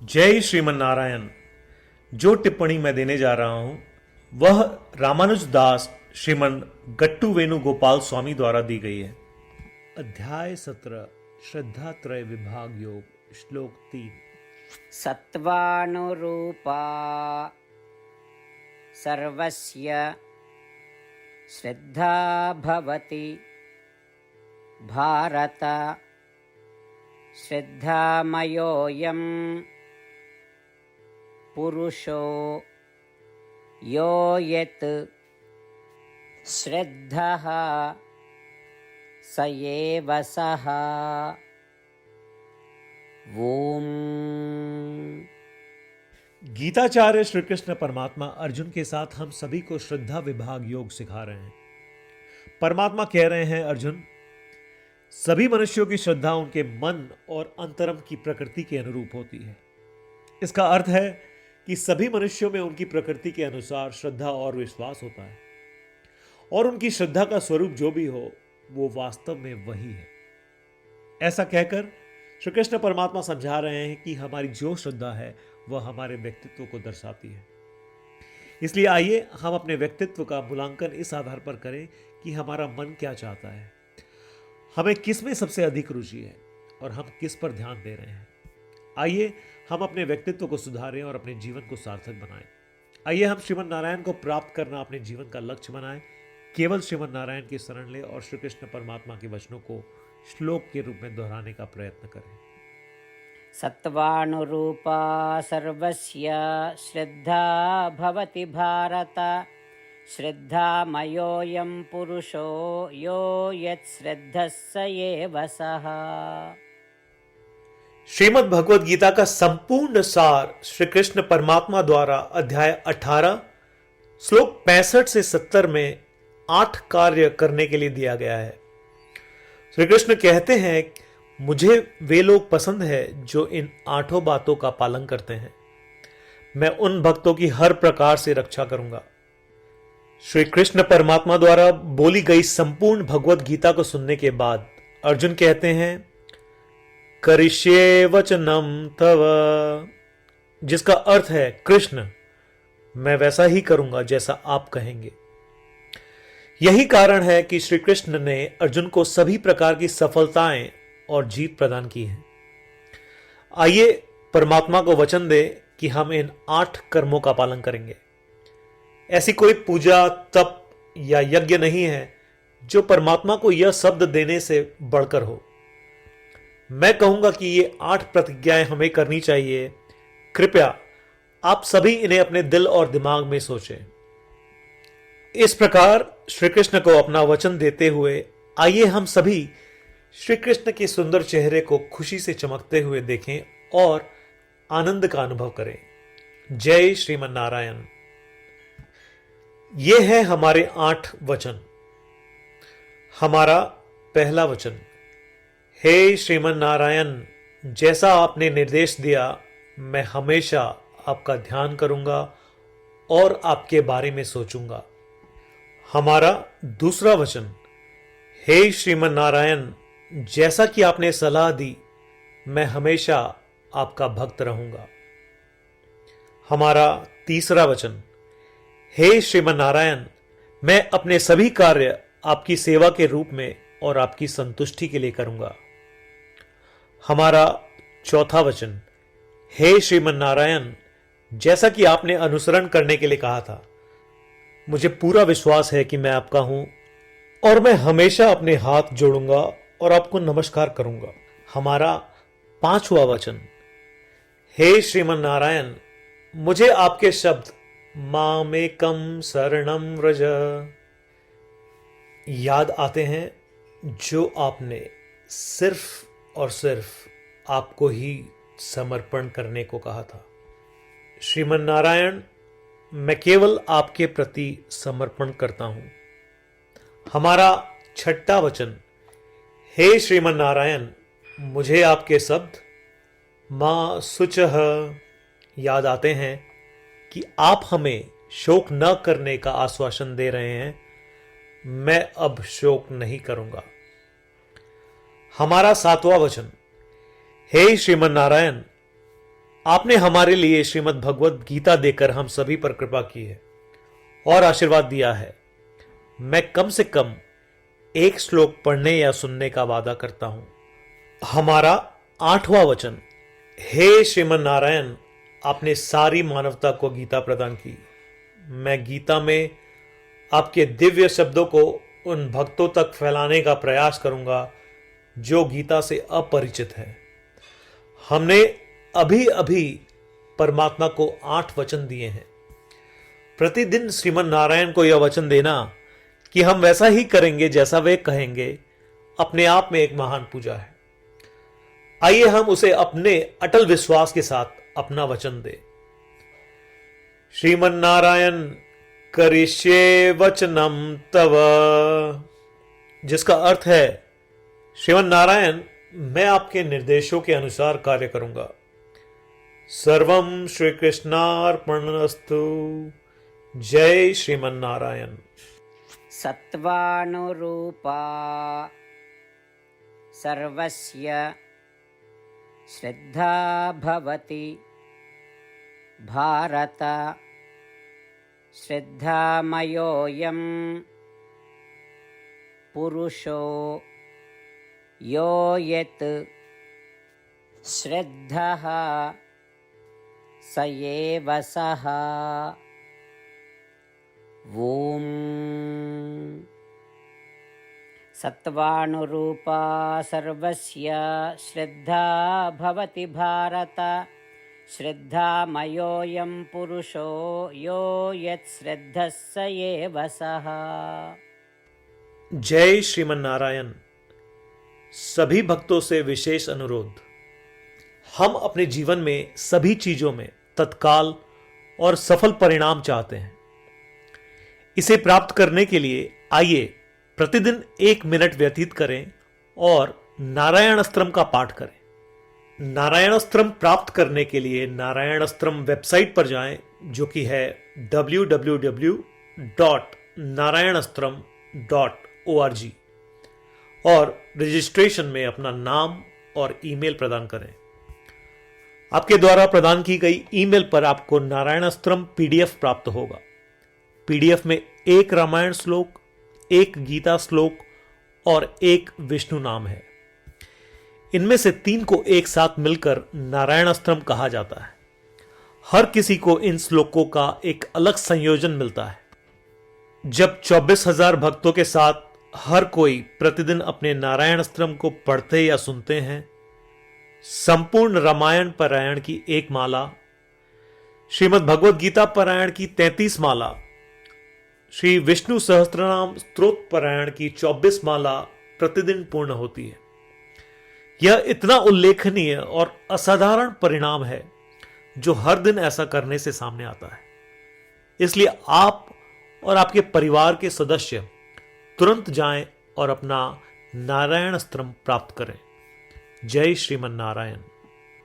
जय श्रीमन नारायण। जो टिप्पणी मैं देने जा रहा हूं वह रामानुज दास श्रीमन गट्टू वेणुगोपाल स्वामी द्वारा दी गई है। अध्याय 17 श्रद्धा त्रय विभाग योग श्लोक 3। सत्वानुरूपा सर्वस्य श्रद्धा भवति भारत श्रद्धामयोऽयं पुरुषो यो यत् श्रद्धः स एव सः। ओम। गीताचार्य श्री कृष्ण परमात्मा अर्जुन के साथ हम सभी को श्रद्धा विभाग योग सिखा रहे हैं। परमात्मा कह रहे हैं, अर्जुन, सभी मनुष्यों की श्रद्धा उनके मन और अंतरम की प्रकृति के अनुरूप होती है। इसका अर्थ है कि सभी मनुष्यों में उनकी प्रकृति के अनुसार श्रद्धा और विश्वास होता है, और उनकी श्रद्धा का स्वरूप जो भी हो वो वास्तव में वही है। ऐसा कहकर श्री कृष्ण परमात्मा समझा रहे हैं कि हमारी जो श्रद्धा है वह हमारे व्यक्तित्व को दर्शाती है। इसलिए आइए हम अपने व्यक्तित्व का मूल्यांकन इस आधार पर करें कि हमारा मन क्या चाहता है, हमें किस में सबसे अधिक रुचि है और हम किस पर ध्यान दे रहे हैं। आइए हम अपने व्यक्तित्व को सुधारें और अपने जीवन को सार्थक बनाएं। आइए हम श्रीमन नारायण को प्राप्त करना अपने जीवन का लक्ष्य बनाएं। केवल श्रीमन नारायण की शरण लें और श्री कृष्ण परमात्मा के वचनों को श्लोक के रूप में दोहराने का प्रयत्न करें। सत्वानुरूपा सर्वस्य श्रद्धा भवति भारत श्रद्धामयोऽयं पुरुषो यो यत् श्रद्धः स एव सः। श्रीमद् भगवद गीता का संपूर्ण सार श्री कृष्ण परमात्मा द्वारा अध्याय 18 श्लोक 65 से 70 में 8 कार्य करने के लिए दिया गया है। श्री कृष्ण कहते हैं, मुझे वे लोग पसंद है जो इन 8 बातों का पालन करते हैं। मैं उन भक्तों की हर प्रकार से रक्षा करूंगा। श्री कृष्ण परमात्मा द्वारा बोली गई संपूर्ण भगवद गीता को सुनने के बाद अर्जुन कहते हैं, करिष्ये वचनम तव, जिसका अर्थ है, कृष्ण, मैं वैसा ही करूंगा जैसा आप कहेंगे। यही कारण है कि श्री कृष्ण ने अर्जुन को सभी प्रकार की सफलताएं और जीत प्रदान की है। आइए परमात्मा को वचन दे कि हम इन 8 कर्मों का पालन करेंगे। ऐसी कोई पूजा, तप या यज्ञ नहीं है जो परमात्मा को यह शब्द देने से बढ़कर हो। मैं कहूंगा कि ये 8 प्रतिज्ञाएं हमें करनी चाहिए। कृपया आप सभी इन्हें अपने दिल और दिमाग में सोचें। इस प्रकार श्री कृष्ण को अपना वचन देते हुए आइए हम सभी श्री कृष्ण के सुंदर चेहरे को खुशी से चमकते हुए देखें और आनंद का अनुभव करें। जय श्रीमन नारायण। ये है हमारे 8 वचन। हमारा पहला वचन, हे श्रीमन नारायण, जैसा आपने निर्देश दिया मैं हमेशा आपका ध्यान करूंगा और आपके बारे में सोचूंगा। हमारा दूसरा वचन, हे श्रीमन नारायण, जैसा कि आपने सलाह दी मैं हमेशा आपका भक्त रहूंगा। हमारा तीसरा वचन, हे श्रीमन नारायण, मैं अपने सभी कार्य आपकी सेवा के रूप में और आपकी संतुष्टि के लिए करूंगा। हमारा चौथा वचन, हे श्रीमन नारायण, जैसा कि आपने अनुसरण करने के लिए कहा था, मुझे पूरा विश्वास है कि मैं आपका हूं और मैं हमेशा अपने हाथ जोड़ूंगा और आपको नमस्कार करूंगा। हमारा पांचवा वचन, हे श्रीमन नारायण, मुझे आपके शब्द मामेकम शरणम व्रज याद आते हैं जो आपने सिर्फ और सिर्फ आपको ही समर्पण करने को कहा था। श्रीमन नारायण, मैं केवल आपके प्रति समर्पण करता हूं। हमारा छठा वचन, हे श्रीमन नारायण, मुझे आपके शब्द मां शुचः याद आते हैं कि आप हमें शोक न करने का आश्वासन दे रहे हैं। मैं अब शोक नहीं करूंगा। हमारा 7वां वचन, हे श्रीमन नारायण, आपने हमारे लिए श्रीमद् भगवत गीता देकर हम सभी पर कृपा की है और आशीर्वाद दिया है। मैं कम से कम एक श्लोक पढ़ने या सुनने का वादा करता हूं। हमारा 8वां वचन, हे श्रीमन नारायण, आपने सारी मानवता को गीता प्रदान की। मैं गीता में आपके दिव्य शब्दों को उन भक्तों तक फैलाने का प्रयास करूंगा जो गीता से अपरिचित हैं। हमने अभी अभी परमात्मा को 8 वचन दिए हैं। प्रतिदिन श्रीमन नारायण को यह वचन देना कि हम वैसा ही करेंगे जैसा वे कहेंगे, अपने आप में एक महान पूजा है। आइए हम उसे अपने अटल विश्वास के साथ अपना वचन दें। श्रीमन नारायण करिष्ये वचनम तव, जिसका अर्थ है, श्रीमन नारायण, मैं आपके निर्देशों के अनुसार कार्य करूंगा। सर्वम श्री कृष्णार्पणमस्तु। जय श्रीमन नारायण। सत्त्वानुरूपा सर्वस्य श्रद्धा भवति भारत। श्रद्धामयोऽयं पुरुषो यो यत् श्रद्धः स एव सः। ॐ सत्त्वानुरूपा सर्वस्य श्रद्धा भवति भारत। श्रद्धामयोऽयं पुरुषो यो यत् श्रद्धः स एव सः। जय श्रीमन नारायण। सभी भक्तों से विशेष अनुरोध, हम अपने जीवन में सभी चीजों में तत्काल और सफल परिणाम चाहते हैं। इसे प्राप्त करने के लिए आइए प्रतिदिन 1 मिनट व्यतीत करें और नारायण अस्त्रम का पाठ करें। नारायण अस्त्रम प्राप्त करने के लिए नारायण अस्त्रम वेबसाइट पर जाएं, जो कि है www.narayanastram.org, और रजिस्ट्रेशन में अपना नाम और ईमेल प्रदान करें। आपके द्वारा प्रदान की गई ईमेल पर आपको नारायण अस्त्रम पीडीएफ प्राप्त होगा। पीडीएफ में 1 रामायण श्लोक, 1 गीता श्लोक और 1 विष्णु नाम है। इनमें से 3 को एक साथ मिलकर नारायण अस्त्रम कहा जाता है। हर किसी को इन श्लोकों का एक अलग संयोजन मिलता है। जब 24,000 भक्तों के साथ हर कोई प्रतिदिन अपने नारायण अस्त्रम को पढ़ते या सुनते हैं, संपूर्ण रामायण पारायण की 1 माला, श्रीमद् भगवत गीता पारायण की 33 माला, श्री विष्णु सहस्त्रनाम स्तोत्र पारायण की 24 माला प्रतिदिन पूर्ण होती है। यह इतना उल्लेखनीय और असाधारण परिणाम है जो हर दिन ऐसा करने से सामने आता है। इसलिए आप और आपके परिवार के सदस्य तुरंत जाएं और अपना नारायण अस्त्रम प्राप्त करें। जय श्रीमन नारायण।